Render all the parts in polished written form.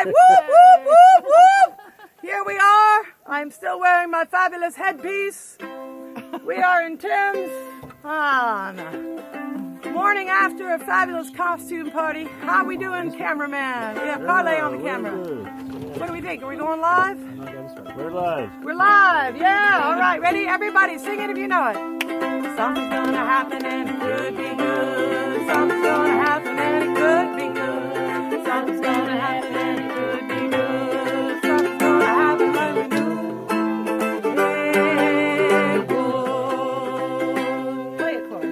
right, whoop, whoop, whoop, whoop. Here we are. I'm still wearing my fabulous headpiece. We are in Tim's morning after a fabulous costume party. How we doing, cameraman? We have Carly on the camera. What do we think? Are we going live? We're live. We're live, yeah. All right, ready? Everybody, sing it if you know it. Something's gonna happen and it could be good. Something's gonna happen and it could be good. Something's gonna happen and it could be good. Something's gonna happen like we knew. It would. Play it for us.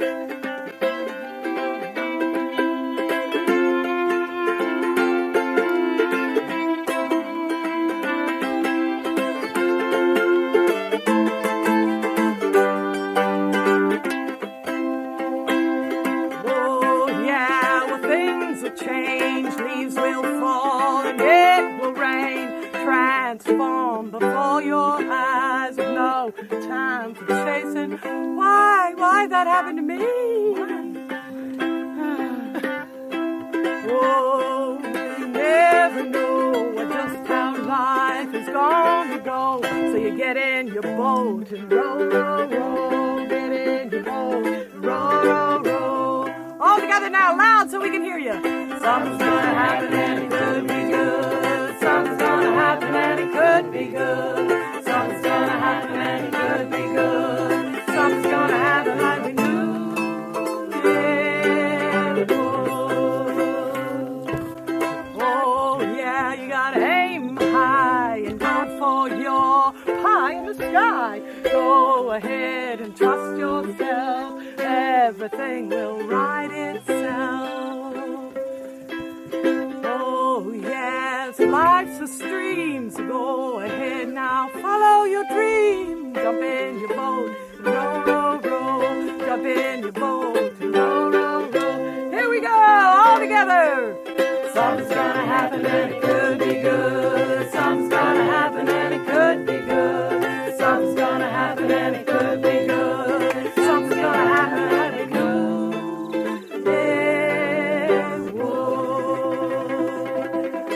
Change, leaves will fall and it will rain, transform before your eyes with no time for chasing. Why that happened to me? Oh, you never know just how life is gonna go. So you get in your boat and row, row, row, get in your boat and row, row, row. All together now, loud so we can hear you. Something's gonna happen and it could be good. Something's gonna happen and it could be good. Something's gonna happen and it could be good. Something's gonna happen like we knew it would. Oh yeah, you gotta aim high and go for your pie in the sky. Go ahead and trust yourself. Everything will right itself. Oh yes, life's a stream, so go ahead now, follow your dream. Jump in your boat, row, row, row. Jump in your boat, row, row, row. Here we go, all together. Something's gonna happen and it could be good. Something's gonna happen and it could be good. Something's gonna happen and it could be good. Something's gonna happen and it could.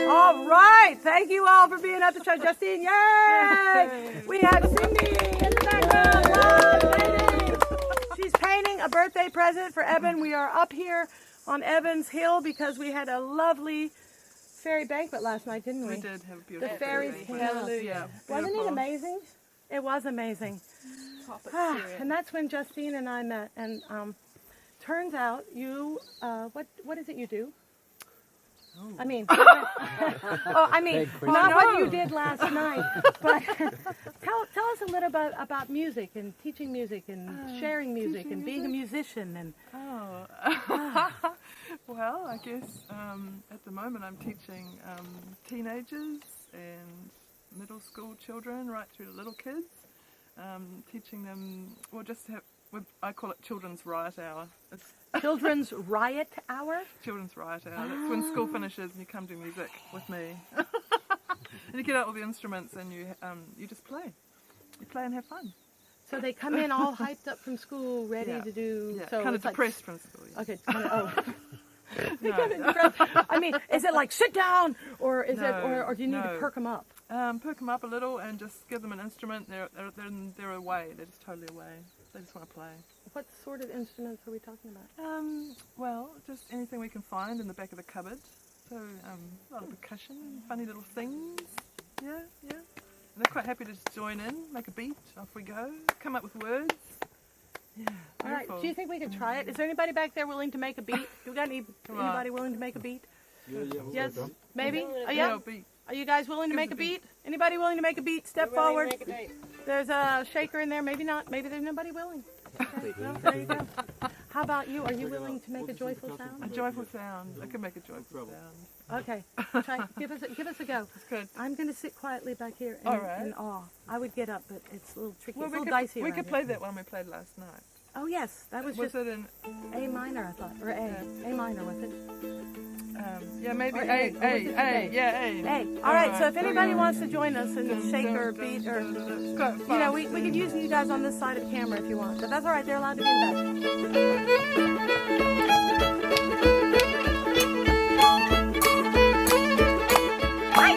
All right, thank you all for being at the show. Justine, yay! We have Cindy in the background. She's painting a birthday present for Eben. We are up here on Eben's Hill because we had a lovely fairy banquet last night, didn't we? We did have a beautiful The fairies came out. Hallelujah. Wasn't it amazing? It was amazing. And that's when Justine and I met. And turns out you, what is it you do? Oh. I mean, not what you did last night, but tell us a little bit about music and teaching music and sharing music and being a musician. And well, I guess at the moment I'm teaching teenagers and middle school children right through to little kids, teaching them, well, I call it Children's Riot Hour. It's Children's Riot Hour? Children's Riot Hour. That's when school finishes and you come do music with me. And you get out all the instruments and you just play. You play and have fun. So they come in all hyped up from school, ready to do... Yeah, so kind of depressed from school. Yeah. Okay, I mean, is it like sit down, or is it, or do you need to perk them up? Perk them up a little and just give them an instrument. They're away. They're just totally away. They just want to play. What sort of instruments are we talking about? Well, just anything we can find in the back of the cupboard. So a lot of percussion, funny little things. Yeah. And they're quite happy to just join in, make a beat. Off we go. Come up with words. Yeah. All right. Do you think we could try it? Is there anybody back there willing to make a beat? Do we got anybody willing to make a beat? Yes. Maybe. Oh yeah. Are you guys willing to make a beat? Anybody willing to make a beat? Step forward. There's a shaker in there. Maybe not. Maybe there's nobody willing. Okay. Well, there you go. How about you? Are you willing to make a joyful sound? A joyful sound. I can make a joyful sound. Okay. Try. Give us a go. That's good. I'm going to sit quietly back here in awe. I would get up, but it's a little tricky. Well, it's a little dicey. We could play that one we played last night. Oh yes, that was it in A minor, I thought, or A minor, was it? Yeah, maybe A. All right, so if anybody wants to join us in the shaker beat, or we could use you guys on this side of the camera if you want, but that's all right. They're allowed to be in the back.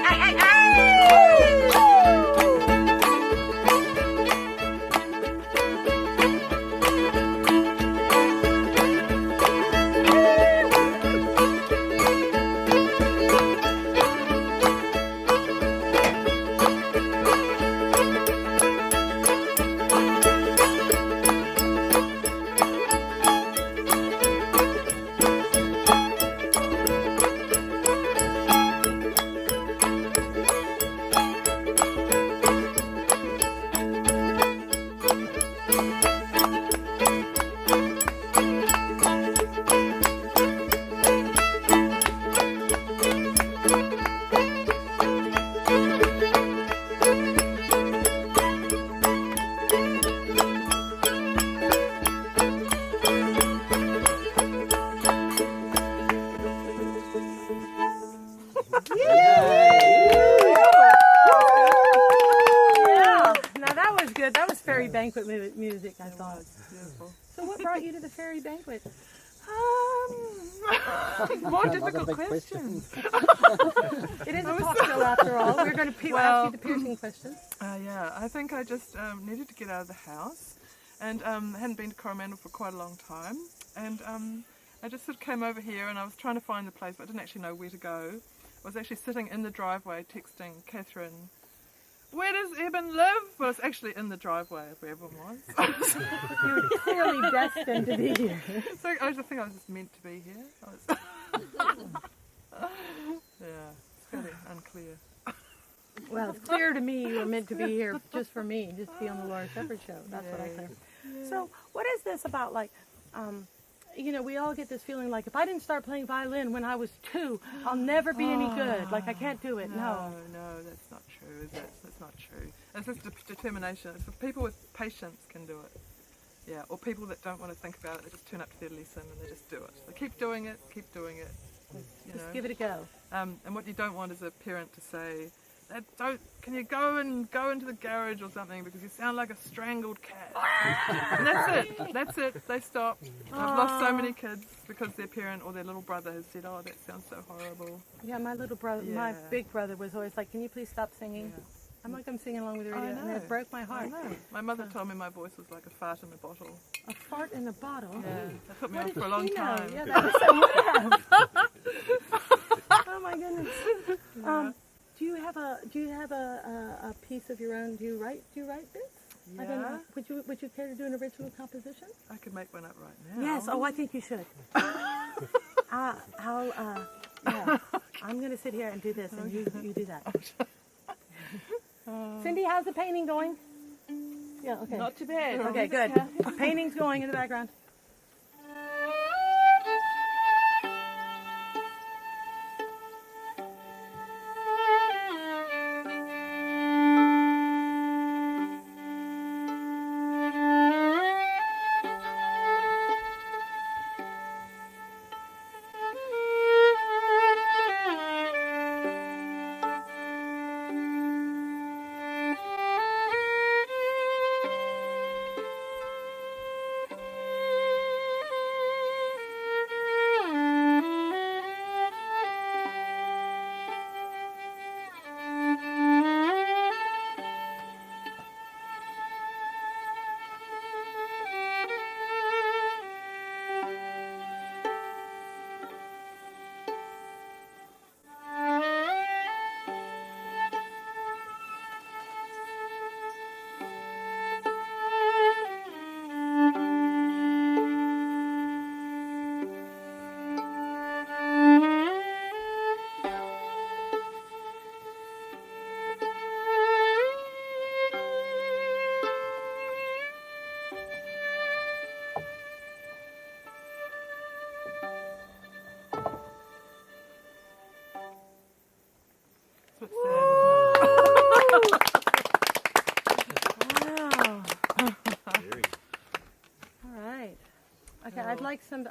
banquet music, I thought. Beautiful. So what brought you to the fairy banquet? More difficult questions. It is a talk show after all. We're going to ask you the piercing questions. Yeah, I think I just needed to get out of the house, and hadn't been to Coromandel for quite a long time, and I just sort of came over here, and I was trying to find the place, but I didn't actually know where to go. I was actually sitting in the driveway texting Catherine, "Where does Eben live?" Well, it's actually in the driveway of where Eben was. You were clearly destined to be here. So I just think I was just meant to be here. Yeah, it's fairly unclear. Well, it's clear to me you were meant to be here just for me, just to be on the Laura Shepherd show. That's what I think. So what is this about, like, you know, we all get this feeling like, if I didn't start playing violin when I was 2, I'll never be any good. Like, I can't do it. No, that's not true, is it? That's not true. It's just determination. It's people with patience can do it. Yeah, or people that don't want to think about it, they just turn up to their lesson and they just do it. They keep doing it, just give it a go. And what you don't want is a parent to say, can you go into the garage or something because you sound like a strangled cat. And that's it, they stop. I've lost so many kids because their parent or their little brother has said, "Oh, that sounds so horrible." Yeah, my little brother, my big brother was always like, "Can you please stop singing?" Yeah. I'm like, I'm singing along with the radio, and it broke my heart. My mother told me my voice was like a fart in a bottle. A fart in a bottle? Yeah, that put me on for a long time. Yeah, that was so would have. Oh my goodness. Do you have a piece of your own? Do you write bits? Yeah. I don't know. Would you care to do an original composition? I could make one up right now. Yes. Oh, I think you should. Yeah. I'm going to sit here and do this, and you do that. Cindy, how's the painting going? Yeah. Okay. Not too bad. Okay. Good. Painting's going in the background.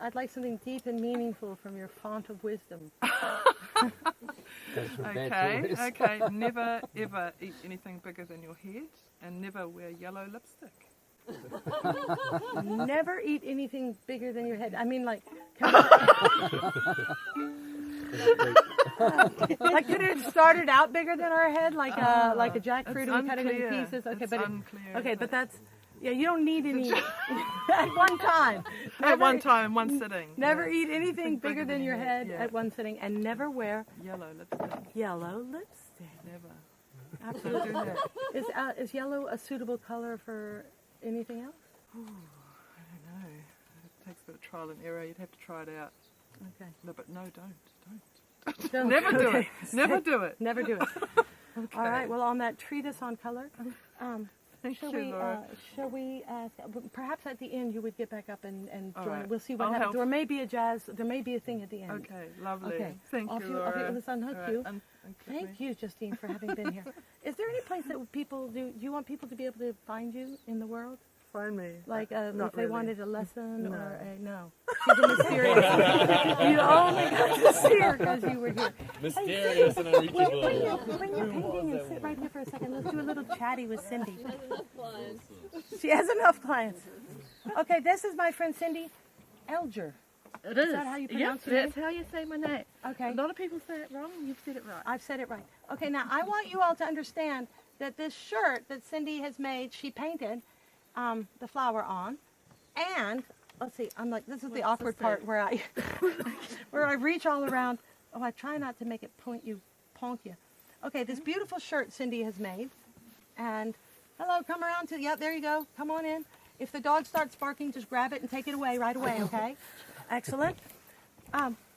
I'd like something deep and meaningful from your font of wisdom. Okay. Never ever eat anything bigger than your head, and never wear yellow lipstick. Never eat anything bigger than your head. I mean, like, like could it have started out bigger than our head, like a jackfruit and we cut it into pieces? Okay, it's but unclear, okay, but that's. Yeah, you don't need any at one time. At one time, in one sitting. Never eat anything bigger than your head at one sitting, and never wear yellow lipstick. Yellow lipstick. Never. Absolutely. Is yellow a suitable color for anything else? Ooh, I don't know. It takes a bit of trial and error. You'd have to try it out. Okay. No, but no, don't. Never do it. Never do it. Never do it. Okay. All right. Well, on that treatise on color. Shall we ask? Perhaps at the end you would get back up and join. Right. We'll see what happens. There may be a thing at the end. Okay, lovely. Okay. Thank you, Laura. Okay, let's unhook you. Thank you, Justine, for having been here. Is there any place that people do you want people to be able to find you in the world? Find me. Like if they wanted a lesson or a no. She's a mysterious. You only got to see her because you were here. Mysterious and unreachable. Bring your painting and sit right here for a second. Let's do a little chatty with Cindy. She has enough clients. Okay, this is my friend Cindy Alger. It is. Is that how you pronounce Yep, your that's how you say my name. Okay. A lot of people say it wrong. You've said it right. I've said it right. Okay, now I want you all to understand that this shirt that Cindy has made, she painted the flower on, and let's see, I'm like, this is the awkward part where I where I reach all around. Oh, I try not to make it ponk you. Okay, this beautiful shirt Cindy has made, and hello, come around to, there you go, come on in. If the dog starts barking, just grab it and take it away right away, okay? Excellent.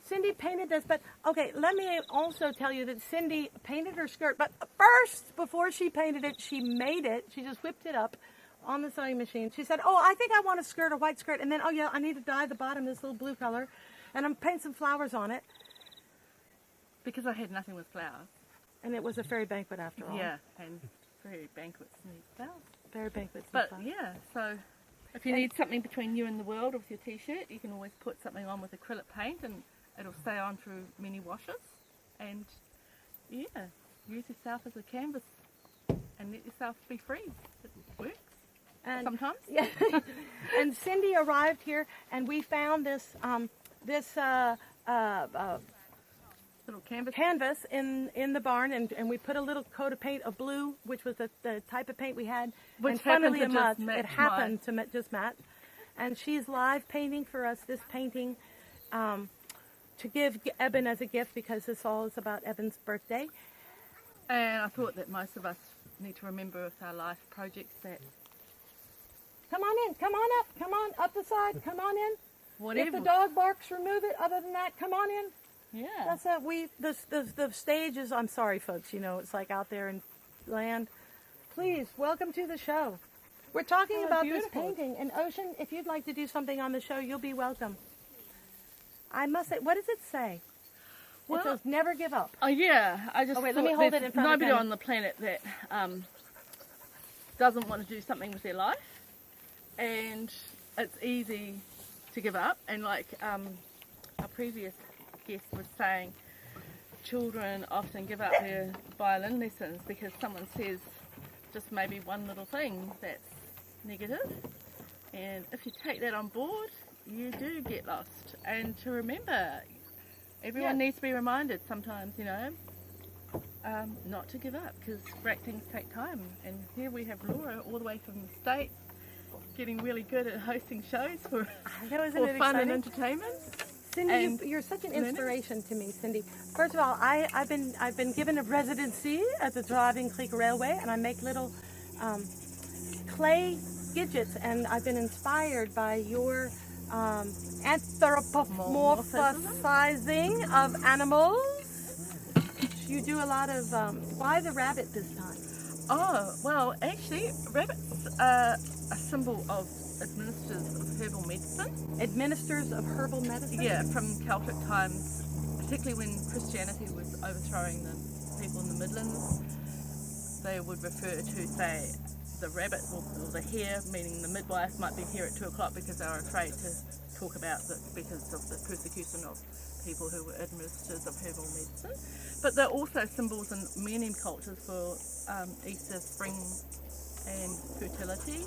Cindy painted this, but okay, let me also tell you that Cindy painted her skirt, but first, before she painted it, she made it. She just whipped it up on the sewing machine. She said, oh, I think I want a skirt, a white skirt, and then, oh yeah, I need to dye the bottom this little blue color, and I'm paint some flowers on it. Because I had nothing with flowers. And it was a fairy banquet after all. Yeah, and fairy banquets need flowers. Fairy banquets. But yeah, so if you need something between you and the world with your t-shirt, you can always put something on with acrylic paint and it'll stay on through many washes. And yeah, use yourself as a canvas and let yourself be free. It works. And sometimes. Yeah. And Cindy arrived here, and we found this Little canvas in the barn, and we put a little coat of paint of blue, which was the type of paint we had. Which and happened funnily to enough, just match it happened to just match. And she's live painting for us this painting to give Eben as a gift, because this all is about Eben's birthday. And I thought that most of us need to remember with our life projects that Come on in, come on up, come on up the side, come on in. whatever. If the dog barks, remove it. Other than that, come on in. Yeah. That's the stage is, I'm sorry folks, it's like out there in land. Please, welcome to the show. We're talking about beautiful. this painting. And Ocean, if you'd like to do something on the show, you'll be welcome. I must say, what does it say? It says never give up. Oh yeah, I just wait, let thought me hold it there's in front of the nobody camera. on the planet that doesn't want to do something with their life, and it's easy to give up. And like our previous guest was saying, children often give up their violin lessons because someone says just maybe one little thing that's negative, and if you take that on board, you do get lost. And to remember, everyone needs to be reminded sometimes, not to give up, because great things take time. And here we have Laura all the way from the States getting really good at hosting shows for fun and entertainment. Cindy, you're such an inspiration to me, Cindy. First of all, I've been given a residency at the Driving Creek Railway, and I make little clay gadgets, and I've been inspired by your anthropomorphizing of animals. You do a lot of, why the rabbit this time? Oh, well, actually, rabbits are a symbol of administrators of herbal medicine. Administrators of herbal medicine? Yeah, from Celtic times, particularly when Christianity was overthrowing the people in the Midlands. They would refer to, say, the rabbit or the hare, meaning the midwife might be here at 2 o'clock because they were afraid to talk about because of the persecution of people who were administrators of herbal medicine. But they're also symbols in many cultures for Easter, spring and fertility.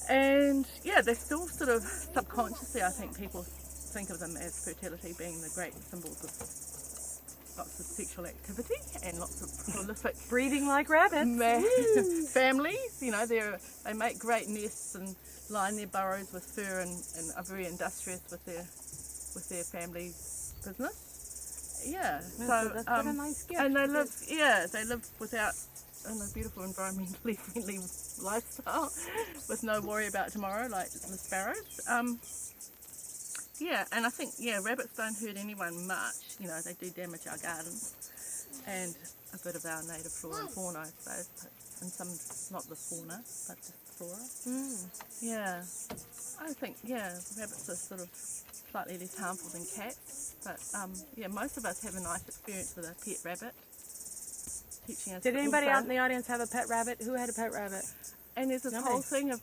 And yeah, they're still sort of subconsciously, I think people think of them as fertility being the great symbols of lots of sexual activity and lots of prolific breeding like rabbits. Families. They make great nests and line their burrows with fur and are very industrious with their family business. Yeah, so that's quite a nice gift. and they live without in a beautiful environmentally friendly lifestyle with no worry about tomorrow like the sparrows. Yeah, and I think rabbits don't hurt anyone much. They do damage our gardens and a bit of our native flora and fauna, I suppose, and some, not the fauna, but just flora. Yeah, I think rabbits are sort of slightly less harmful than cats, but most of us have a nice experience with a pet rabbit. Teaching us. Did anybody out in the audience have a pet rabbit? Who had a pet rabbit? And there's this whole thing of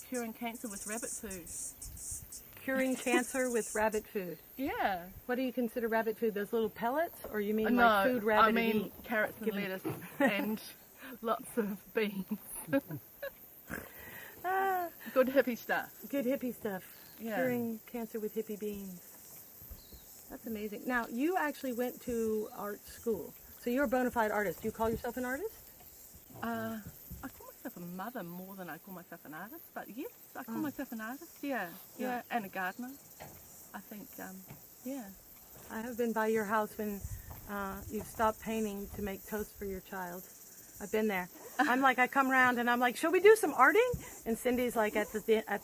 curing cancer with rabbit food. curing cancer with rabbit food. Yeah. What do you consider rabbit food? Those little pellets, or you mean No, like food rabbit I mean eat? carrots and lettuce and lots of beans. Good hippie stuff. Good hippie stuff. Yeah. Curing cancer with hippie beans. That's amazing. Now, you actually went to art school, so you're a bona fide artist. Do you call yourself an artist? I call myself a mother more than I call myself an artist, but yes, I call myself an artist. Yeah, and a gardener. I think, yeah. I have been by your house when you stopped painting to make toast for your child. I've been there. I'm like, I come around and I'm like, shall we do some arting? And Cindy's like at the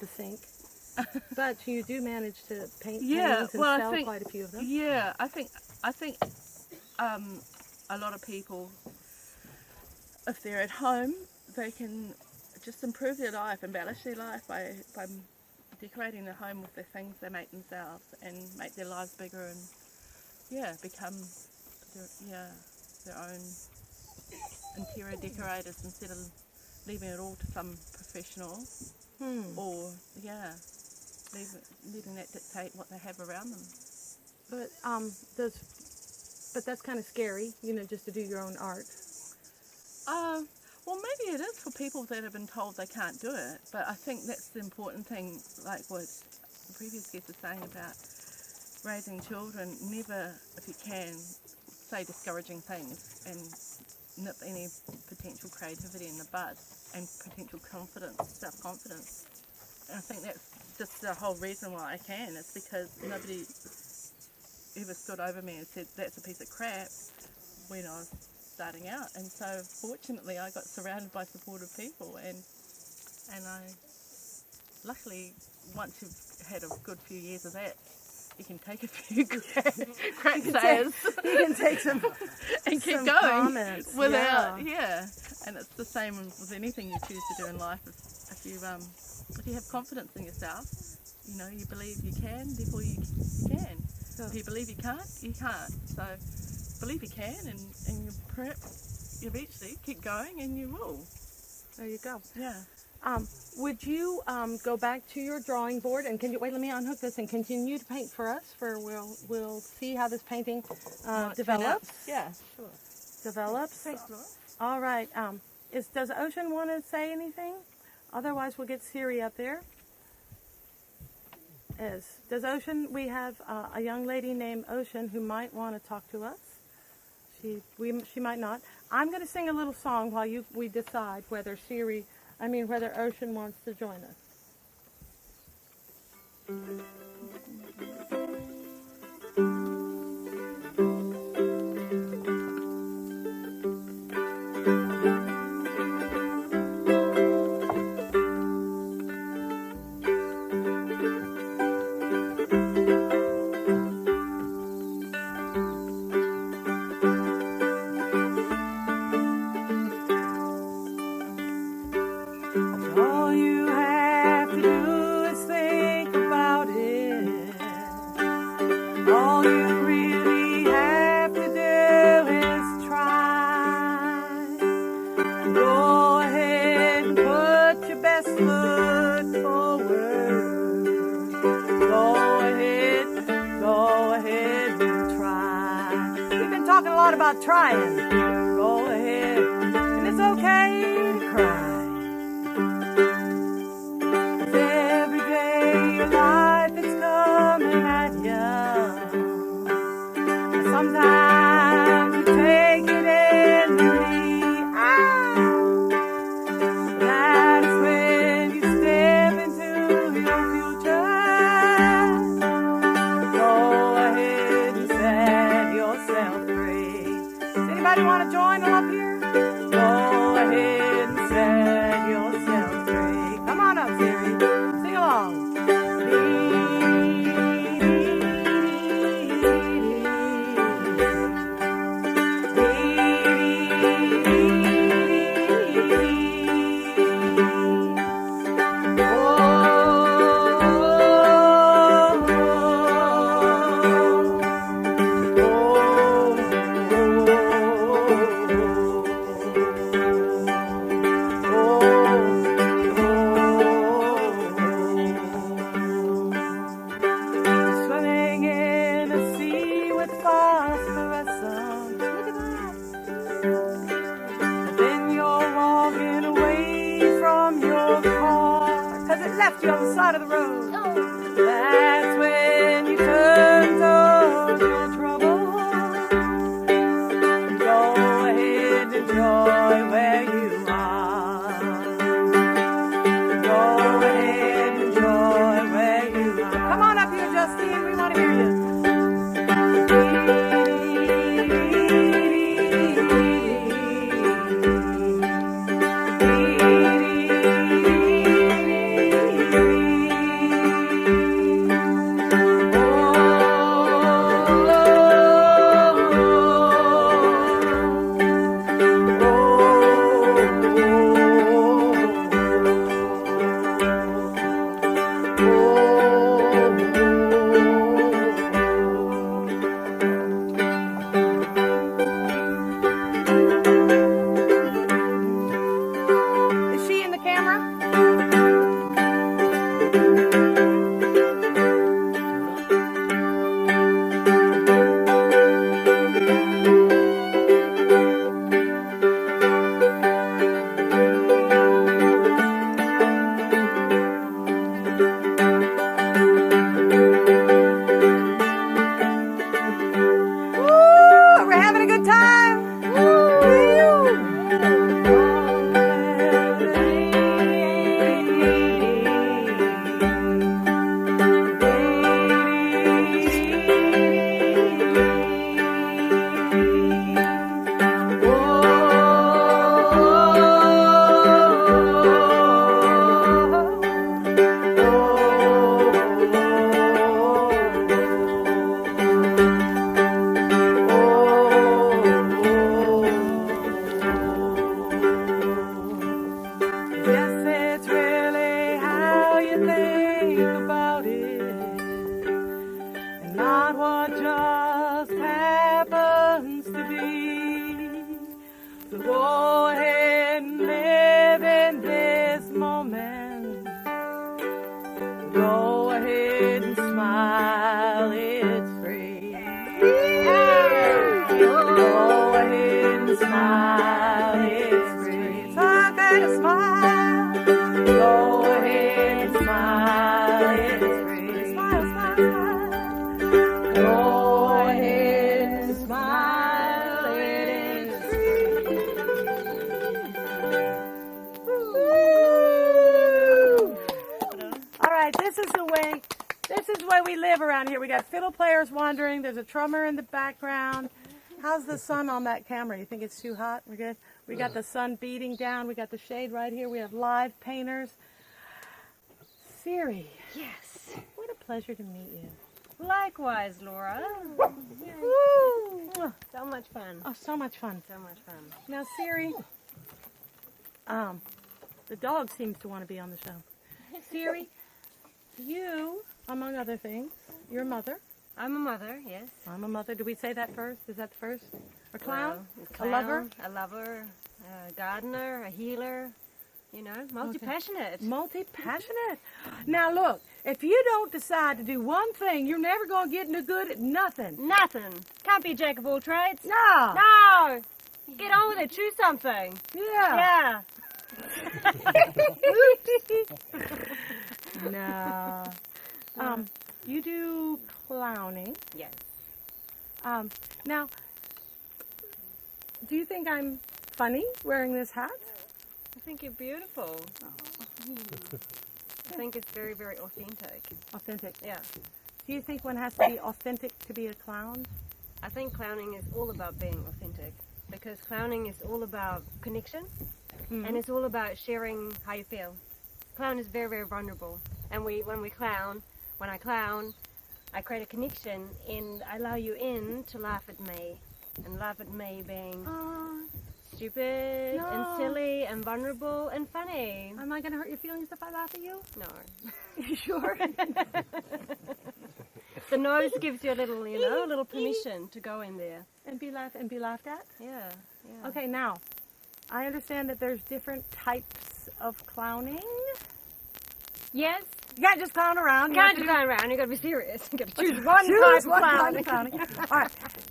sink. But you do manage to paint paintings and sell quite a few of them. Yeah, I think a lot of people, if they're at home, they can just improve their life, embellish their life by decorating their home with the things they make themselves and make their lives bigger and become their own interior decorators instead of leaving it all to some professional or letting that dictate what they have around them. But that's kind of scary, just to do your own art. Well, maybe it is for people that have been told they can't do it, but I think that's the important thing, like what the previous guest was saying about raising children. Never, if you can, say discouraging things and nip any potential creativity in the bud and potential self-confidence. And I think that's just the whole reason why I can. It's because nobody ever stood over me and said, that's a piece of crap, when I was starting out. And so fortunately I got surrounded by supportive people, and I luckily, once you've had a good few years of that, you can take a few crack sayers You can take some and keep some going comments, without and it's the same with anything you choose to do in life. If you have confidence in yourself, you believe you can, therefore you can. If you believe you can't, you can't. So believe you can, and you perhaps eventually keep going, and you will. There you go. Yeah. Would you go back to your drawing board and let me unhook this and continue to paint for us? We'll see how this painting develops. Yeah, sure. Develops. Thanks, Laura. All right. Does Ocean want to say anything? Otherwise, we'll get Siri up there. Does Ocean? We have a young lady named Ocean who might want to talk to us. She might not. I'm going to sing a little song while we decide whether whether Ocean wants to join us. All you have to do is think about it. All you really have to do is try. Go ahead and put your best foot forward. Go ahead and try. We've been talking a lot about trying. Go ahead, and it's okay to cry. Life is coming at you. Sometimes you take it in the that's when you step into your future. Go ahead and set yourself free. Does anybody want to join up here? Go ahead and set yourself free. Come on up, Siri. Sing along. left you on the side of the road. That's when you turn to your trouble. Go ahead and enjoy where you are. Go ahead and enjoy where you are. Come on up here, Justine. We want to hear you. Is she in the camera? Woo! We're having a good time. Yes, it's really how you think about it, and not what just happens to be. So go ahead and live in this moment. Go ahead and smile, it's free. Go ahead and smile, it's free. It's okay to smile. Go ahead and smile, it's free. Smile, smile, smile. Go ahead and smile, it's free. Woo! All right, this is the way we live around here. We got fiddle players wandering. There's a drummer in the background. How's the sun on that camera? You think it's too hot? We're good? We got the sun beating down. We got the shade right here. We have live painters. Siri, Yes. what a pleasure to meet you. Likewise, Laura. Woo! So much fun. Oh, so much fun. So much fun. Now, Siri, the dog seems to want to be on the show. Siri, you, among other things, your mother. I'm a mother, yes. I'm a mother. Do we say that first? Is that the first? A clown? A lover? A lover, a gardener, a healer. You know, multi-passionate. Multi-passionate. Now, look, if you don't decide to do one thing, you're never going to get no good at nothing. Nothing. Can't be a jack of all trades. No. No. Get on with it. Choose something. Yeah. Yeah. No. You do clowning. Yes. Now, do you think I'm funny wearing this hat? I think you're beautiful. I think it's very, very authentic. Authentic. Yeah. Do you think one has to be authentic to be a clown? I think clowning is all about being authentic, because clowning is all about connection, and it's all about sharing how you feel. Clown is very, very vulnerable, and when I clown, I create a connection and I allow you in to laugh at me, and laugh at me being stupid and silly and vulnerable and funny. Am I going to hurt your feelings if I laugh at you? No. You sure? The nose gives you a little permission to go in there. And be laughed at? Yeah. Okay, now, I understand that there's different types of clowning. Yes, You can't just clown around. You can't just clown around. You got to be serious. You got to choose one type of clowning. All right.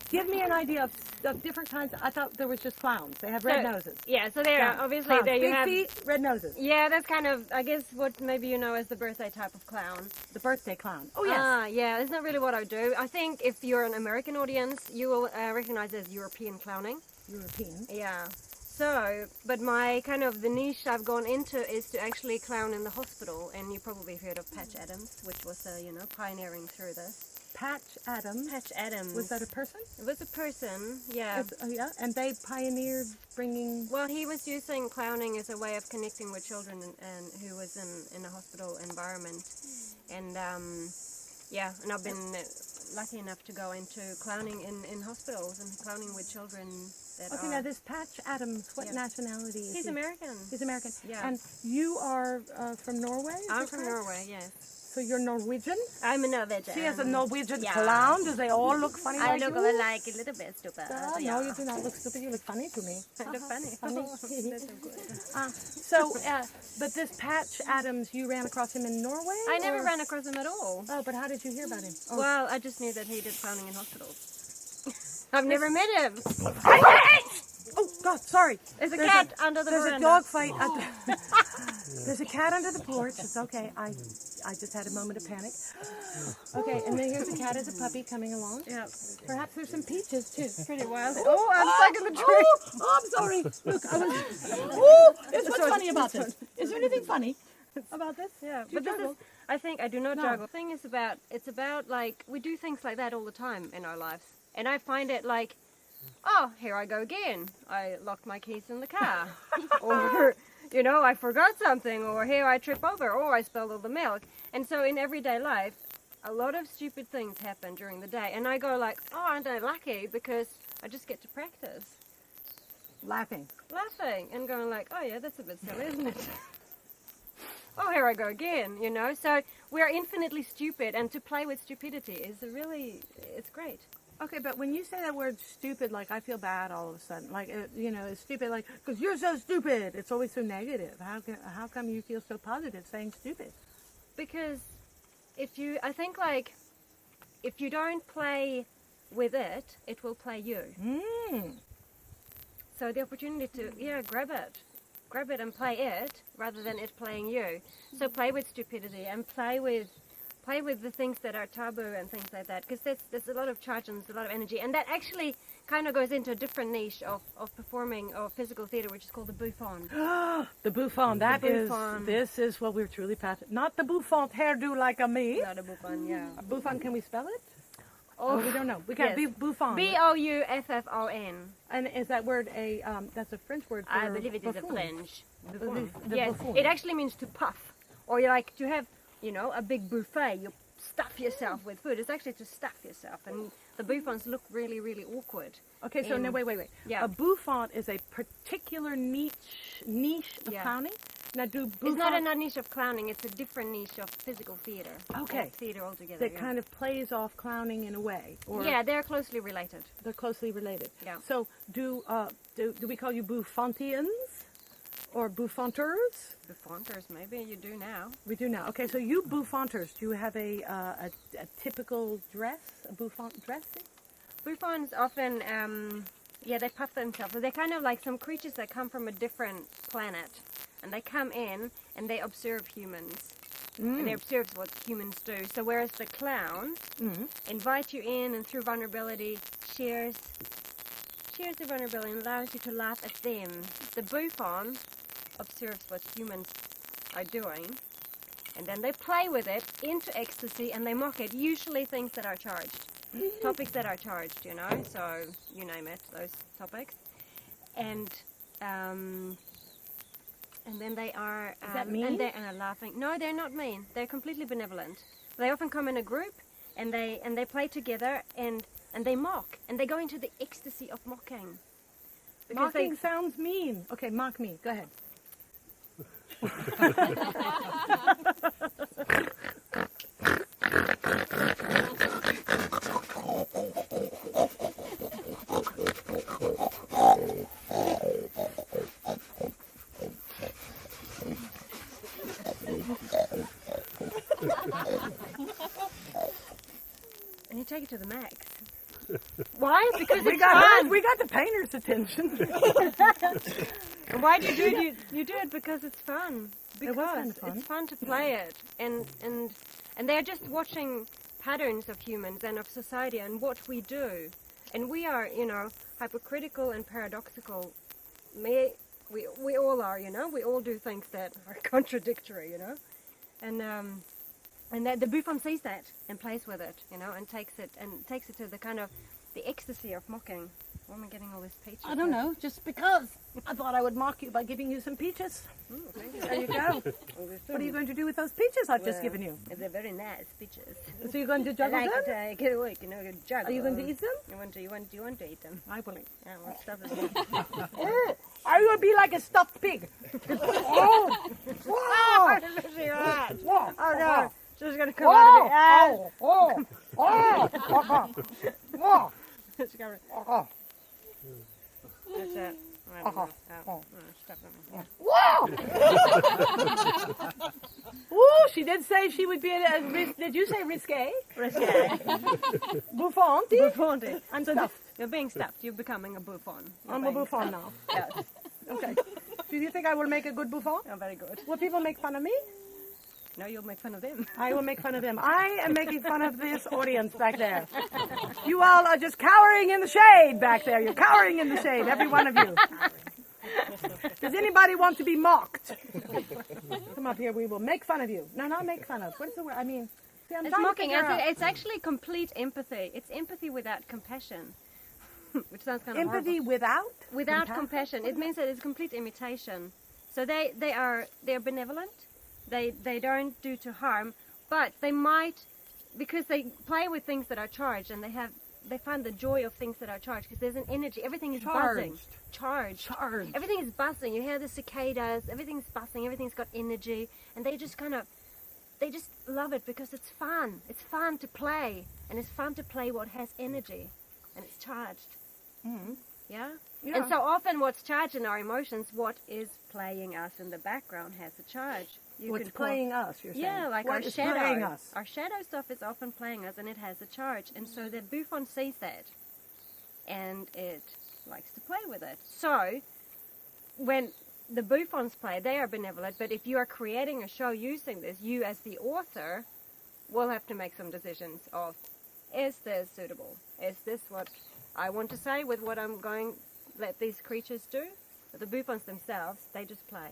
Give me an idea of different kinds. I thought there was just clowns. They have red noses. Yeah, so there, obviously, Clowns. there you Big have. feet, red noses. Yeah, that's kind of, I guess, what maybe you know as the birthday type of clown. The birthday clown. Oh, yes. Yeah, that's not really what I do. I think if you're an American audience, you will recognize it as European clowning. European. Yeah. So, but my kind of the niche I've gone into is to actually clown in the hospital, and you probably heard of Patch Adams, which was, pioneering through this. Patch Adams. Patch Adams. Was that a person? It was a person, yeah. Yeah, and they pioneered bringing... Well, he was using clowning as a way of connecting with children and who was in a hospital environment. And, and I've been lucky enough to go into clowning in hospitals and clowning with children that Okay, now this Patch Adams, what nationality is he? He's American. He's American. Yeah. And you are from Norway? I'm from Norway, yes. So you're Norwegian? I'm a Norwegian. She has a Norwegian clown. Do they all look funny I like look you? like a little bit stupid. No, you do not look stupid. You look funny to me. I look funny. But this Patch Adams, you ran across him in Norway? I never ran across him at all. Oh, but how did you hear about him? Oh. Well, I just knew that he did clowning in hospitals. I've never met him. Oh, God, sorry. There's a cat under the There's veranda. a dog fight. There's a cat under the porch. It's okay. I just had a moment of panic. Okay, and then here's a cat as a puppy coming along. Yeah. Perhaps there's some peaches, too. Pretty wild. Oh, I'm stuck in the tree. Oh, I'm sorry. Look, what's funny about this? Is there anything funny about this? Yeah, Do you but this juggle? is, I think I do not No. juggle. The thing is it's about like, we do things like that all the time in our lives. And I find it like, oh, here I go again. I locked my keys in the car. Or, I forgot something. Or here I trip over. Or I spilled all the milk. And so in everyday life, a lot of stupid things happen during the day. And I go like, oh, aren't I lucky? Because I just get to practice. Laughing. And going like, oh yeah, that's a bit silly, isn't it? Oh, here I go again, So we're infinitely stupid, and to play with stupidity is it's great. Okay, but when you say that word stupid, like, I feel bad all of a sudden. Like, it's stupid, like, because you're so stupid. It's always so negative. How come you feel so positive saying stupid? Because I think like, if you don't play with it, it will play you. So the opportunity to, grab it and play it, rather than it playing you. So play with stupidity and play with the things that are taboo and things like that, because there's a lot of charge and there's a lot of energy, and that actually kind of goes into a different niche of performing or physical theater, which is called the bouffant. The bouffant. This is what we're truly passionate. Not the bouffant hairdo like a me. Not a bouffant, yeah. A bouffant, can we spell it? Oh, we don't know. We can't be bouffant. Bouffon. And is that word that's a French word for I believe it is a buffoon? French. The Yes, buffoon. it actually means to puff, or you like to have, a big buffet. You stuff yourself with food. It's actually to stuff yourself, and the bouffants look really, really awkward. Okay, so no, wait. Yeah. A bouffant is a particular niche of clowning. Now, It's not a niche of clowning. It's a different niche of physical theater. Okay. Or theater altogether. that kind of plays off clowning in a way, or Yeah, they're closely related. they're closely related. Yeah. So, do we call you bouffantians or bouffanteurs? Bouffanters, maybe you do now. We do now. Okay, so you bouffanters, do you have a typical dress, a bouffant dress? Bouffants often, they puff themselves. So they're kind of like some creatures that come from a different planet. And they come in and they observe humans. And they observe what humans do. So whereas the clown invites you in and through vulnerability shares the vulnerability and allows you to laugh at them, the bouffant observes what humans are doing. And then they play with it into ecstasy and they mock it. Usually things that are charged. Topics that are charged, So you name it, those topics. And then they are... Is that mean? And they're laughing. No, they're not mean. They're completely benevolent. They often come in a group and they play together and they mock. And they go into the ecstasy of mocking. Because Mocking sounds mean. Okay, mock me. Go ahead. take it to the max. Why? Because We it's got fun. we got the painter's attention. And why do you do it? You do it because it's fun. It was Because kind of fun. it's fun to play it, and they're just watching patterns of humans and of society and what we do, and we are, hypocritical and paradoxical. We all are, we all do things that are contradictory, and that the bouffant sees that and plays with it, and takes it to the kind of the ecstasy of mocking. Why am I getting all these peaches? I don't know, just because I thought I would mock you by giving you some peaches. There you go. What are you going to do with those peaches I've just given you? They're very nice peaches. So you're going to juggle them? Juggle. Are you going to eat them? You want to eat them? I will eat. Yeah, what stuff is it? Are you going to be like a stuffed pig? Oh! Whoa! Whoa! Oh no! She's gonna come out of it. Oh! Oh! Oh! Oh! She's gonna. Oh! That's it. I don't know. Oh, stuff them. Whoa! Ooh, she did say she would be did you say risque? Risque. Bouffant? Bouffant. I'm stuffed. You're being stuffed. You're becoming a bouffant. I'm a bouffant now. Yes. Okay. Do you think I will make a good bouffant? Oh, very good. Will people make fun of me? No, you'll make fun of them. I will make fun of them. I am making fun of this audience back there. You all are just cowering in the shade back there. You're cowering in the shade, every one of you. Does anybody want to be mocked? Come up here, we will make fun of you. No, not make fun of. What's the word? I mean, see, I'm It's trying to mocking. figure out. It's actually complete empathy. It's empathy without compassion. Which sounds kind of Empathy horrible. without compassion? Compassion. It means that it's complete imitation. So they're benevolent. They don't do to harm, but they might, because they play with things that are charged, and they find the joy of things that are charged, because there's an energy. Everything is buzzing. Charged. Everything is buzzing. You hear the cicadas. Everything's buzzing. Everything's got energy, and they just love it because it's fun. It's fun to play, and it's fun to play what has energy, and it's charged. Mm-hmm. Yeah? Yeah. And so often what's charged in our emotions, what is playing us in the background has a charge. What's playing us, you're saying? Yeah, like what our is shadow. playing us? Our shadow stuff is often playing us, and it has a charge. And so the bouffant sees that, and it likes to play with it. So when the bouffants play, they are benevolent, but if you are creating a show using this, you as the author will have to make some decisions of, is this suitable? Is this what I want to say with what I'm going to let these creatures do? But the bouffants themselves, they just play.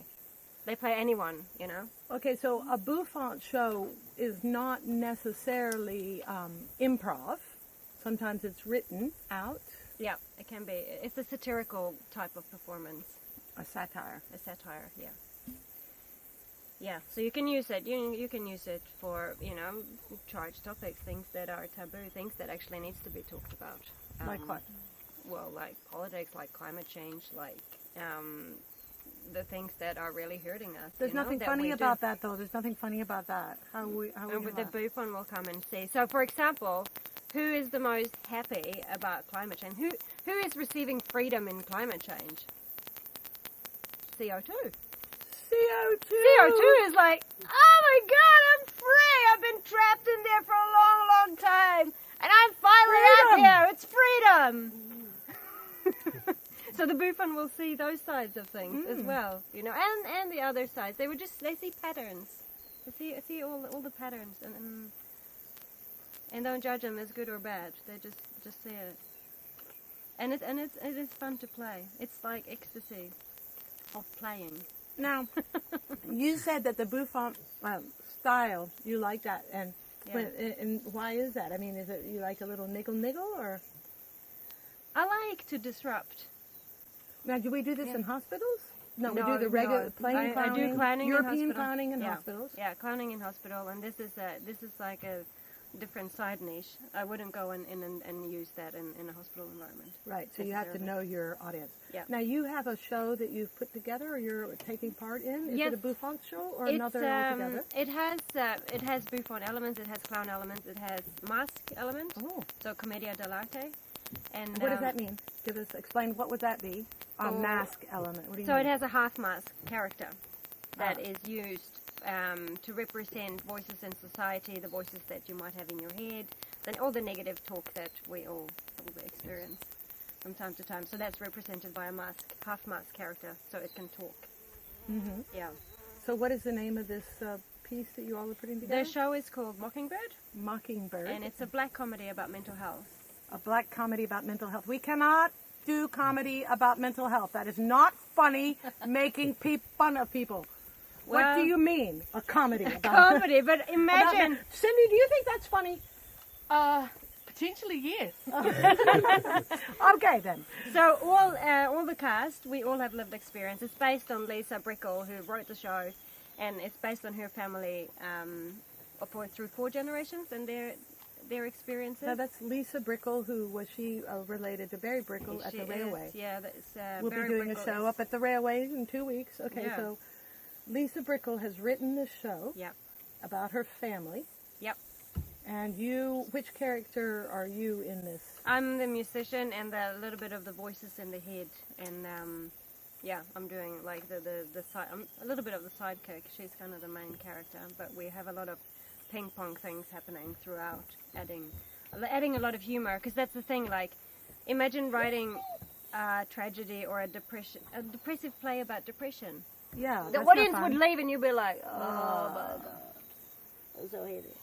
They play anyone, Okay, so a bouffant show is not necessarily improv. Sometimes it's written out. Yeah, it can be. It's a satirical type of performance. A satire. A satire, yeah. Yeah, so you can use it. You can use it for, charged topics, things that are taboo, things that actually needs to be talked about. Like what? Well, like politics, like climate change, like the things that are really hurting us. There's nothing funny about that, though. There's nothing funny about that. How we with the bouffant will come and see. So, for example, who is the most happy about climate change? Who is receiving freedom in climate change? CO2. CO2. CO2 is like, oh my God, I'm free. I've been trapped in there for a long, long time, and I'm finally out here. It's freedom. So the bouffant will see those sides of things as well, and the other sides. They see patterns. They see all the patterns, and don't judge them as good or bad. They just see it, and it is fun to play. It's like ecstasy of playing. Now, you said that the bouffant style, you like that, and why is that? I mean, is it you like a little niggle or? I like to disrupt. Now, do we do this in hospitals? No, we do the regular clowning. I do clowning European in clowning in hospitals. Yeah, clowning in hospital, and this is like a different side niche. I wouldn't go and use that in a hospital environment. Right, so you have to know your audience. Yeah. Now, you have a show that you've put together or you're taking part in? Is Yes. it a bouffant show or another altogether? It has bouffant elements, it has clown elements, it has mask elements, Oh. so commedia dell'arte. And What does that mean? Explain, what would that be? A mask element. What do you So mean? it has a half mask character that is used to represent voices in society, the voices that you might have in your head, all the negative talk that we all experience from time to time. So that's represented by a mask, half mask character, so it can talk. Mm-hmm. Yeah. So what is the name of this piece that you all are putting together? The show is called Mockingbird, Mockingbird. and it's a black comedy about mental health. A black comedy about mental health. We cannot do comedy about mental health. That is not funny, making fun of people. What Well, do you mean, a comedy about Comedy, but imagine. Cindy, do you think that's funny? Potentially, yes. Okay, then. So all the cast, we all have lived experience. It's based on Lisa Brickle, who wrote the show, and it's based on her family through 4 generations and their experiences. So that's Lisa Brickle, who was she related to Barry Brickle at She the railway? is, yeah, that's We'll Barry be doing Brickle a show is- up at the railway in 2 weeks. Okay, Yeah. so Lisa Brickle has written this show Yep. about her family. Yep. And you, which character are you in this? I'm the musician and a little bit of the voices in the head, and yeah, I'm doing like the side. I'm a little bit of the sidekick. She's kind of the main character, but we have a lot of ping pong things happening throughout, adding a lot of humor. Because that's the thing. Like, imagine writing a tragedy or a depressive play about depression. Yeah, The that's not audience fun. would leave, and you'd be like, "Oh my god, I'm so heavy,"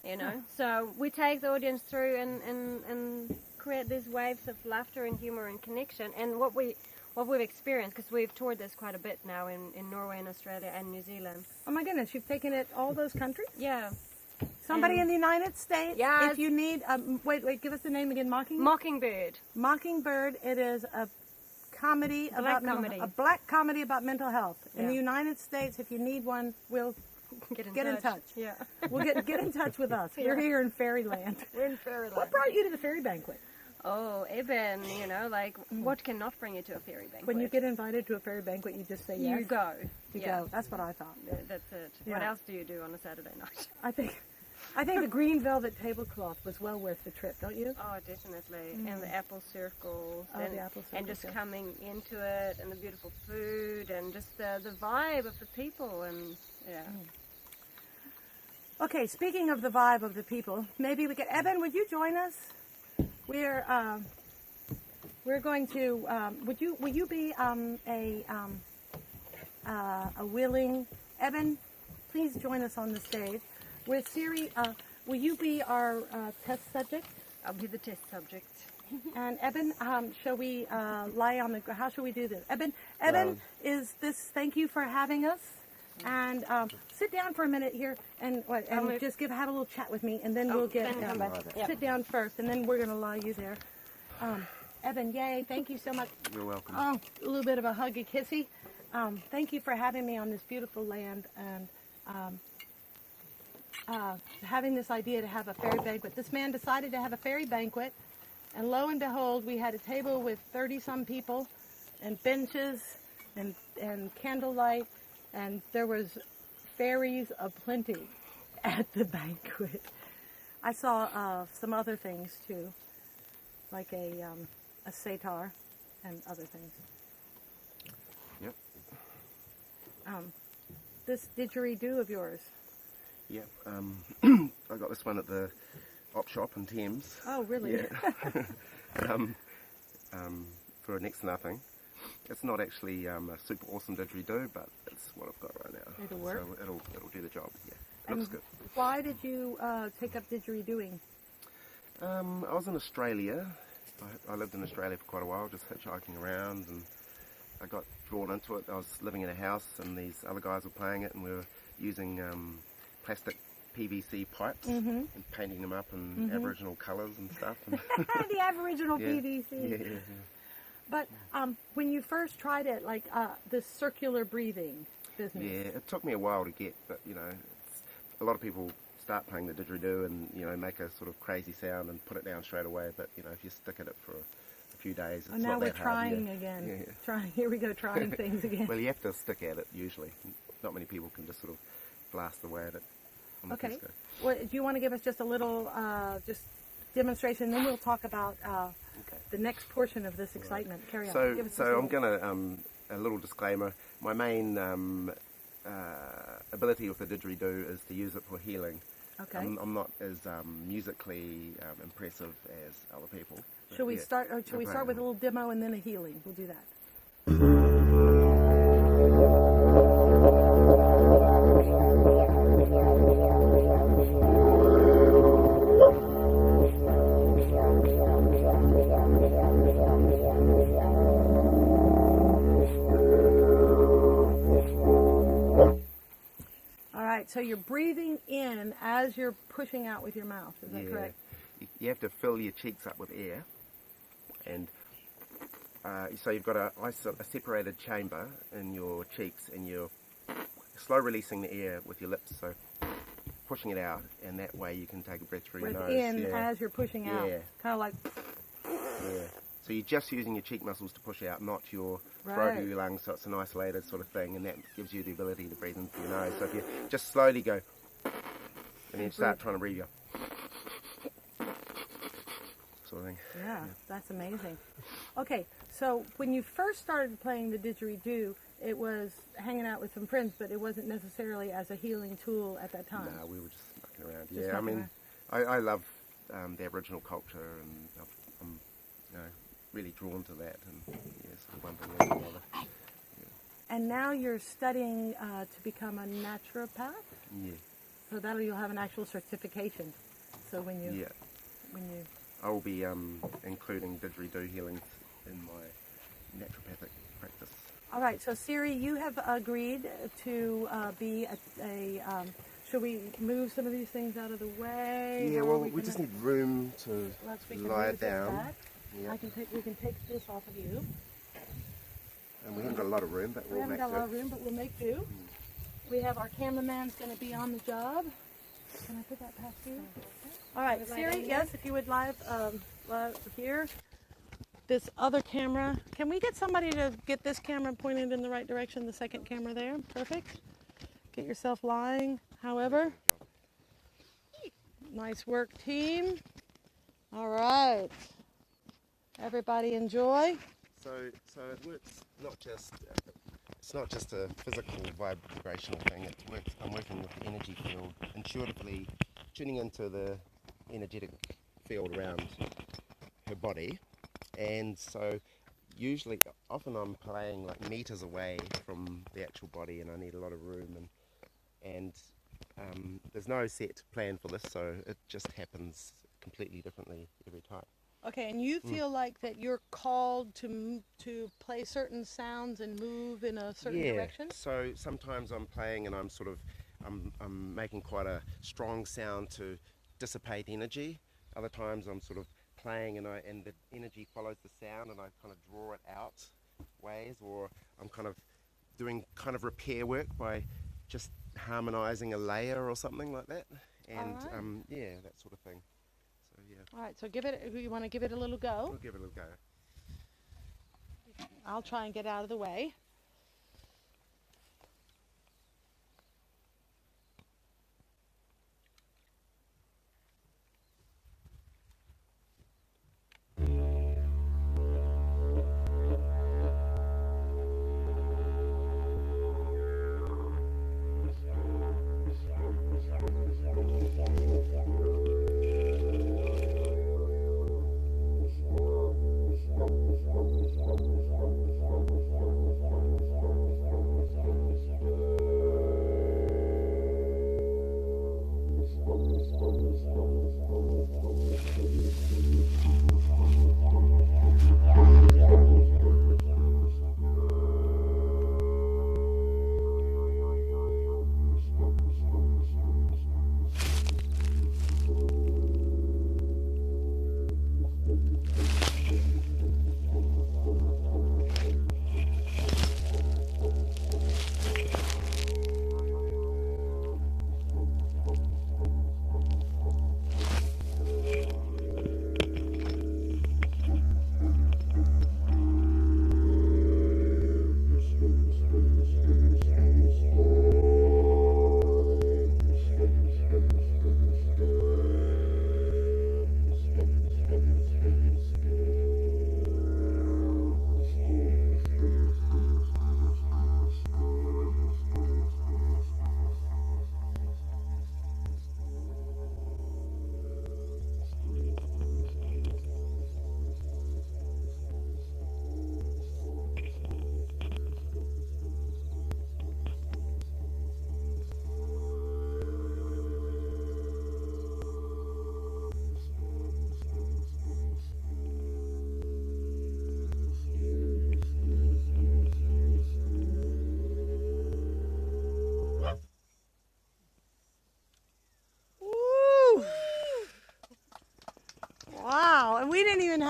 you know. So we take the audience through and create these waves of laughter and humor and connection. And what we've experienced, because we've toured this quite a bit now in Norway and Australia and New Zealand. Oh my goodness, you've taken it all those countries? Yeah. Somebody And- in the United States? Yes. If you need, wait, give us the name again. Mockingbird. Mockingbird. It is a comedy about comedy. a black comedy about mental health. In Yeah. the United States, if you need one, we'll Get in Get in touch. touch. Yeah. we'll get in touch with us. We're Yeah. here in Fairyland. We're in Fairyland. What brought you to the fairy banquet? Oh, Eben, you know, like, what cannot bring you to a fairy banquet? When you get invited to a fairy banquet, you just say yes. You go. You Yeah. go. That's what I thought. That's it. What Yeah. else do you do on a Saturday night? I think the green velvet tablecloth was well worth the trip, don't you? Oh, definitely. And the apple circles. Oh, and, the apple and circles, just yeah. coming into it, and the beautiful food, and just the vibe of the people, and yeah. Okay, speaking of the vibe of the people, maybe we could. Eben, would you join us? We're going to. Will you be a willing Eben? Please join us on the stage. With Siri, will you be our test subject? I'll be the test subject. And Eben, shall we lie on the? How shall we do this? Eben, is this? Thank you for having us. And sit down for a minute here, and just have a little chat with me, and then we'll get then come back. sit down first, and then we're going to lie you there. Eben, yay! Thank you so much. You're welcome. Oh, a little bit of a huggy kissy. Thank you for having me on this beautiful land and having this idea to have a fairy banquet. This man decided to have a fairy banquet, and lo and behold, we had a table with 30-some people, and benches, and candlelight, and there was fairies aplenty at the banquet. I saw some other things too, like a satyr and other things. Yep. This didgeridoo of yours. Yep. I got this one at the op shop in Thames. Oh, really? Yeah. For next to nothing. It's not actually a super awesome didgeridoo, but it's what I've got right now. It'll work? So it'll do the job. Yeah. It And looks good. why did you take up didgeridooing? I was in Australia. I lived in Australia for quite a while, just hitchhiking around, and I got drawn into it. I was living in a house, and these other guys were playing it, and we were using plastic PVC pipes and painting them up in Aboriginal colours and stuff. And The Aboriginal yeah, PVC. yeah. But when you first tried it, like the circular breathing business. Yeah, it took me a while to get, but a lot of people start playing the didgeridoo and make a sort of crazy sound and put it down straight away. But if you stick at it for a few days, it's And now not we're that hard. trying Yeah. again. Yeah. Trying. Here we go, trying things again. Well, you have to stick at it usually. Not many people can just sort of blast away at it on the Okay. disco. Well, do you want to give us just a little just demonstration? Then we'll talk about the next portion of this excitement. Carry on. So, Give us so just a I'm little- going to, a little disclaimer, my main ability with the didgeridoo is to use it for healing. Okay. I'm not as musically impressive as other people. But Should we yeah, start? Or should we no start with a problem. little demo and then a healing? We'll do that. All right. So you're breathing in as you're pushing out with your mouth. Is that correct? You have to fill your cheeks up with air, and so you've got a separated chamber in your cheeks, and you're slow releasing the air with your lips, so pushing it out, and that way you can take a breath through your Breath nose. in as you're pushing out. Yeah. Kind of like. Yeah. So you're just using your cheek muscles to push out, not your throat Right. or your lungs, so it's an isolated sort of thing, and that gives you the ability to breathe in through your nose. So if you just slowly go, and then start trying to breathe, sort of thing. Yeah, that's amazing. Okay, so when you first started playing the didgeridoo, it was hanging out with some friends, but it wasn't necessarily as a healing tool at that time. No, we were just mucking around. Just Yeah, I mucking mean, I love the Aboriginal culture, and I'm really drawn to that, and yeah, sort of one thing leads to another. And now you're studying to become a naturopath, Yeah, so that you'll have an actual certification. So when you I will be including didgeridoo healings in my naturopathic practice. all right, so Siri, you have agreed to be should we move some of these things out of the way? Yeah, Or well, we we can- just need room to we can lie move that down. back. Yeah. We can take this off of you. And we haven't got a lot of room, but We we'll haven't make got a lot do. of room, but we'll make do. We have our cameraman's going to be on the job. Can I put that past you? All right, Siri, yes, if you would live here. This other camera. Can we get somebody to get this camera pointed in the right direction, the second camera there? Perfect. Get yourself lying, however. Nice work, team. All right. Everybody enjoy. So it works it's not just a physical vibrational thing, I'm working with the energy field, intuitively tuning into the energetic field around her body, and so often I'm playing like meters away from the actual body, and I need a lot of room, and there's no set plan for this, so it just happens completely differently every time. Okay, and you feel like that you're called to play certain sounds and move in a certain direction? So sometimes I'm playing and I'm making quite a strong sound to dissipate energy. Other times I'm sort of playing and the energy follows the sound, and I kind of draw it out ways, or I'm kind of doing kind of repair work by just harmonizing a layer or something like that, and that sort of thing. So yeah, All right, so you want to give it a little go? we'll give it a little go. I'll try and get out of the way.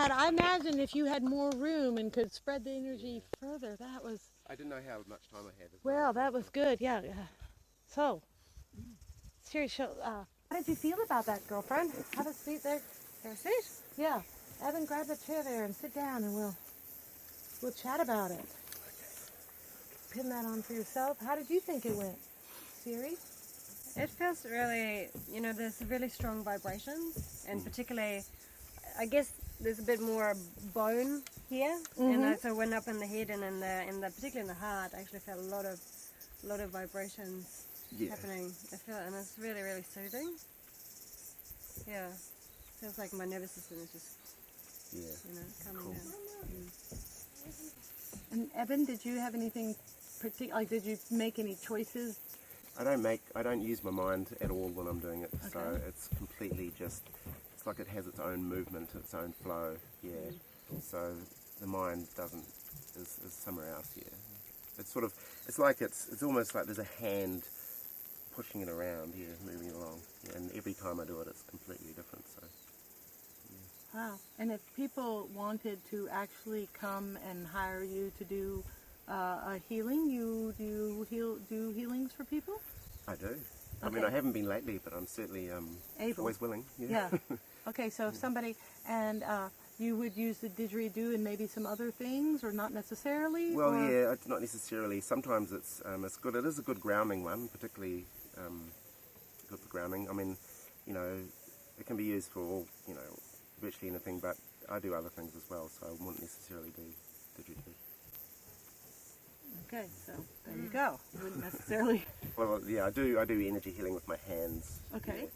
that. I imagine if you had more room and could spread the energy further, that was, I didn't know how much time I had. well, that was good, yeah. So, Siri, how did you feel about that, girlfriend? Have a seat there. Have a seat. Yeah. Eben, grab the chair there and sit down and we'll chat about it. Pin that on for yourself. How did you think it went, Siri? It feels really, there's really strong vibrations, and particularly, I guess there's a bit more bone here, and so went up in the head and particularly in the heart. I actually felt a lot of vibrations happening. And it's really, really soothing. Yeah, feels like my nervous system is just, calming down. And Eben, did you have anything particular? Like, did you make any choices? I don't use my mind at all when I'm doing it, so it's completely just, it's like it has its own movement, its own flow, so the mind is somewhere else, It's sort of, it's almost like there's a hand pushing it around, moving it along, and every time I do it, it's completely different, so. Wow. And if people wanted to actually come and hire you to do a healing, you do healings for people? I do. I mean, I haven't been lately, but I'm certainly able. Always willing. Yeah. Okay, so if somebody, and you would use the didgeridoo and maybe some other things, or not necessarily? Well, yeah, it's not necessarily. Sometimes it's good. It is a good grounding one, particularly good for grounding. I mean, it can be used for all, virtually anything, but I do other things as well, so I wouldn't necessarily do didgeridoo. Okay, so there you go. You wouldn't necessarily. Well, yeah, I do energy healing with my hands. Okay.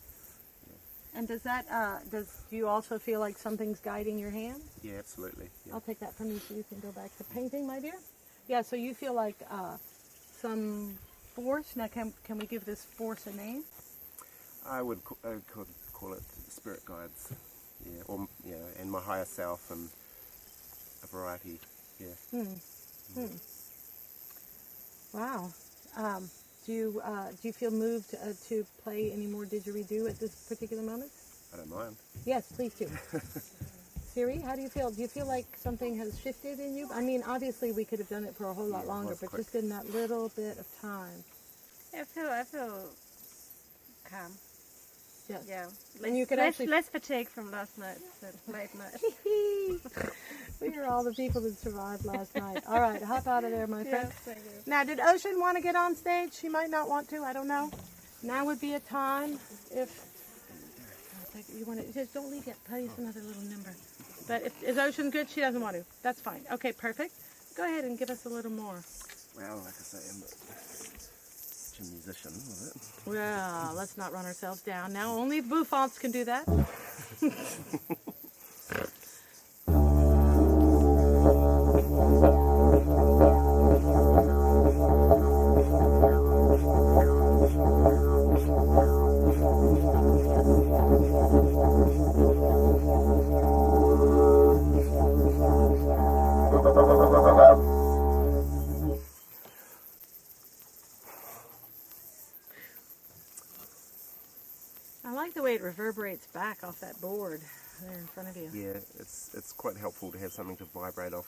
Yeah. And does you also feel like something's guiding your hand? Yeah, absolutely. Yeah. I'll take that from you so you can go back to painting, my dear. Yeah, so you feel like some force. Now, can we give this force a name? I could call it spirit guides. Yeah, or and my higher self and a variety. Yeah. Wow. Do you feel moved to play any more didgeridoo at this particular moment? I don't mind. Yes, please do. Siri, how do you feel? Do you feel like something has shifted in you? I mean, obviously we could have done it for a whole lot longer, but just in that little bit of time. Yeah, I feel calm. Yes. Yeah. And you could less fatigue from last night's late night. We are all the people that survived last night. All right, hop out of there, my friend. Yes, thank you. Now, did Ocean want to get on stage? She might not want to. I don't know. Now would be a time if you want to. Just don't leave yet. Play us another little number. But is Ocean good? She doesn't want to. That's fine. Okay, perfect. Go ahead and give us a little more. Well, like I say, I'm a musician, was it? Well, let's not run ourselves down. Now only bouffants can do that. I like the way it reverberates back off that board there in front of you. Yeah, it's quite helpful to have something to vibrate off.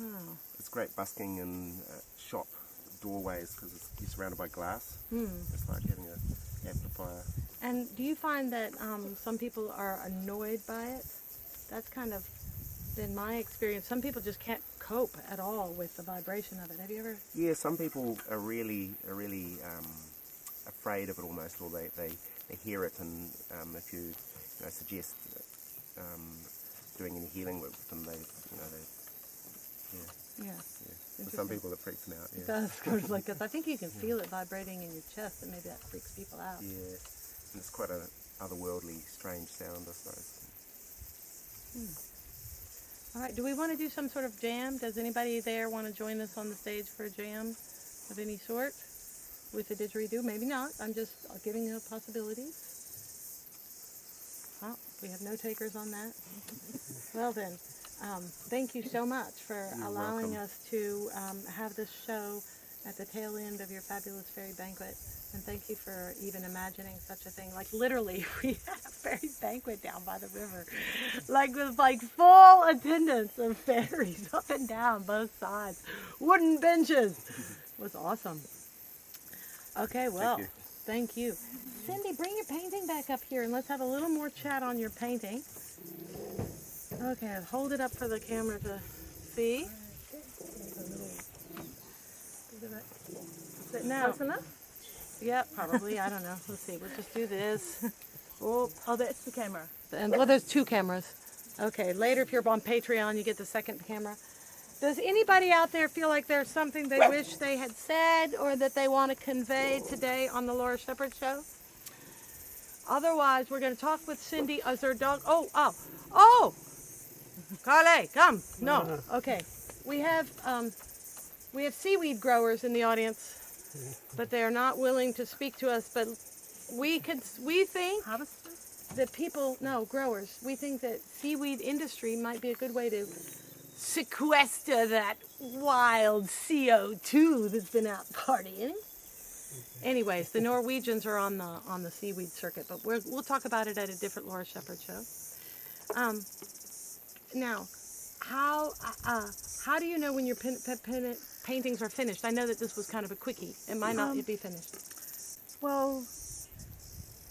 Oh. It's great busking in shop doorways because you're surrounded by glass. Hmm. It's like having an amplifier. And do you find that some people are annoyed by it? That's kind of been my experience. Some people just can't cope at all with the vibration of it. Have you ever? Yeah, some people are really afraid of it almost, or they hear it, and if you suggest doing any healing with them, Yeah. For some people it freaks them out. Yeah. It does, because like this. I think you can feel it vibrating in your chest, and maybe that freaks people out. Yeah, and it's quite a otherworldly, strange sound, I suppose. All right, do we want to do some sort of jam? Does anybody there want to join us on the stage for a jam of any sort with the didgeridoo? Maybe not. I'm just giving you possibilities. Oh, we have no takers on that. Well then, thank you so much for allowing us to have this show at the tail end of your fabulous fairy banquet. And thank you for even imagining such a thing. Like literally, we had a fairy banquet down by the river, like with like full attendance of fairies up and down both sides, wooden benches. It was awesome. Okay, well, thank you. Cindy, bring your painting back up here and let's have a little more chat on your painting. Okay, hold it up for the camera to see. Is it now? Close enough? Yep, probably. I don't know. Let's see. We'll just do this. Oh, that's the camera. And, well, there's two cameras. Okay, later if you're on Patreon, you get the second camera. Does anybody out there feel like there's something they wish they had said or that they want to convey today on the Laura Shepherd Show? Otherwise, we're going to talk with Cindy. Is there a dog? Oh! Carly, come. No. Okay. We have seaweed growers in the audience, but they are not willing to speak to us. But we think that growers. We think that seaweed industry might be a good way to sequester that wild CO2 that's been out partying. Anyways, the Norwegians are on the seaweed circuit, but we'll talk about it at a different Laura Shepherd show. Now, how do you know when your paintings are finished? I know that this was kind of a quickie. It might not be finished. Well,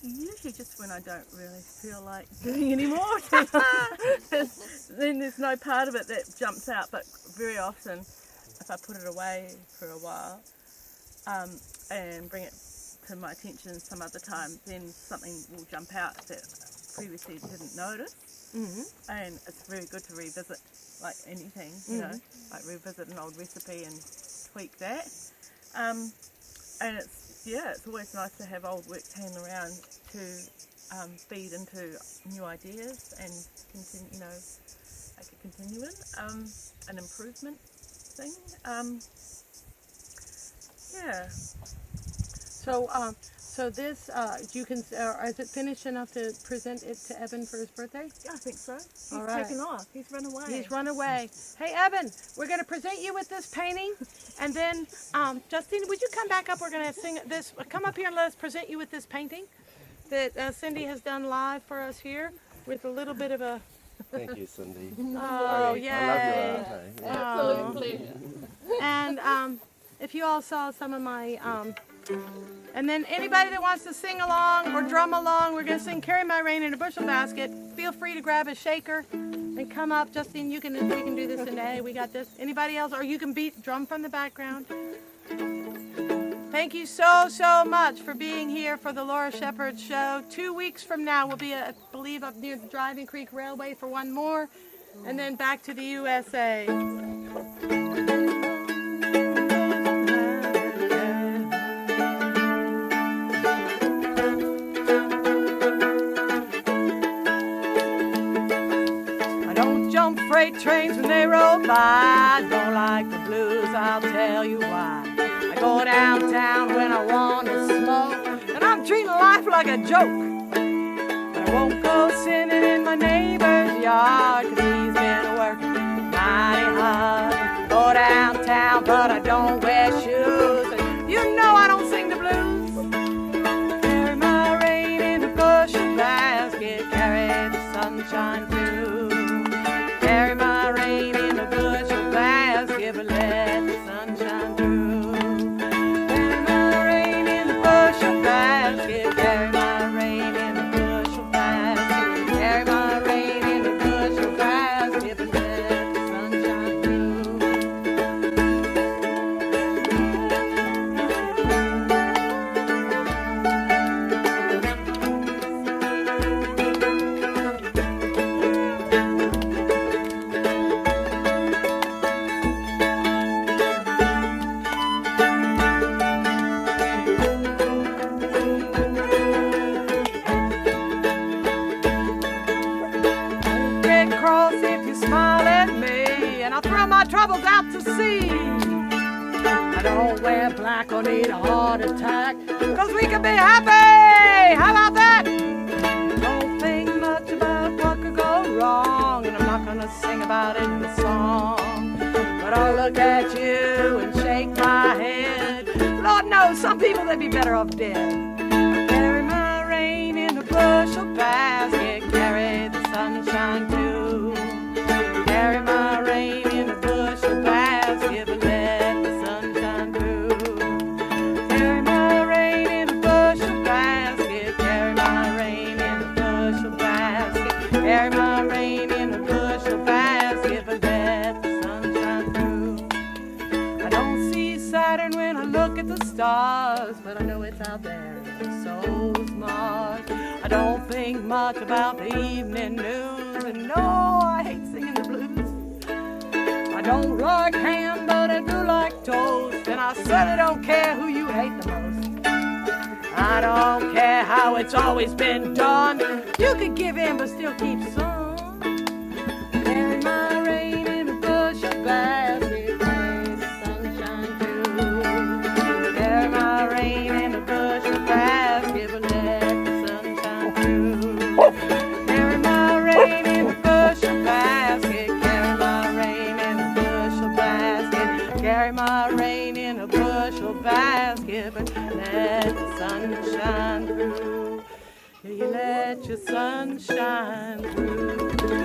usually just when I don't really feel like doing any more. Then there's no part of it that jumps out, but very often if I put it away for a while and bring it to my attention some other time, then something will jump out that previously didn't notice. Mm-hmm. And it's very good to revisit, like anything, you know, like revisit an old recipe and tweak that. And it's always nice to have old work hanging around to feed into new ideas and continue, you know, like a continuing, an improvement thing. So this, you can, is it finished enough to present it to Eben for his birthday? Yeah, I think so. He's taken off. He's run away. He's run away. Hey, Eben, we're going to present you with this painting, and then, Justine, would you come back up? We're going to sing this. Come up here and let us present you with this painting that Cindy has done live for us here with a little bit of a... Thank you, Cindy. Oh, yay. I love your art. Absolutely. And if you all saw some of my... and then anybody that wants to sing along or drum along, we're going to sing Carry My Rain in a Bushel Basket. Feel free to grab a shaker and come up. Justine, we can do this in A. We got this. Anybody else? Or you can drum from the background. Thank you so much for being here for the Laura Shepherd Show. 2 weeks from now, we'll be, I believe, up near the Driving Creek Railway for one more, and then back to the USA. Freight trains when they roll by, don't like the blues, I'll tell you why. I go downtown when I want to smoke, and I'm treating life like a joke. But I won't go sitting in my neighbor's yard, 'cause he's been working mighty hard. Go downtown, but I don't wear shoes, and you know I don't sing the blues. Carry my rain in a bushel basket, carry the sunshine too. Carry my rain in a bushel basket, but let the sunshine through. Carry my rain in a bushel basket, carry my rain in a bushel basket. Carry my rain in a bushel basket, but let the sunshine through. Troubles out to sea. I don't wear black or need a heart attack, 'cause we can be happy. How about that? Don't think much about what could go wrong, and I'm not gonna sing about it in a song, but I'll look at you and shake my head some people they'd be better off dead. Carry my rain in a bushel basket, carry the sunshine too. Carry my rain in a bushel basket, but let the sunshine through. Carry my rain in a bushel basket, carry my rain in a bushel basket, carry my rain in a bushel basket, but let the sunshine through. I don't see Saturn when I look at the stars, but I know it's out there, so's Mars. I don't think much about the evening news, and no, I hate singing the blues. I don't like ham, but I do like toast, and I certainly don't care who you hate the most. I don't care how it's always been done. You could give in, but still keep some. Carry my rain in a bushel basket, carry the sunshine too. Carry my rain in a bushel basket, but let the sunshine through. Carry my rain in a bushel basket, carry my rain in a bushel basket, carry my rain in a bushel basket, but let the sunshine through. You let your sunshine through.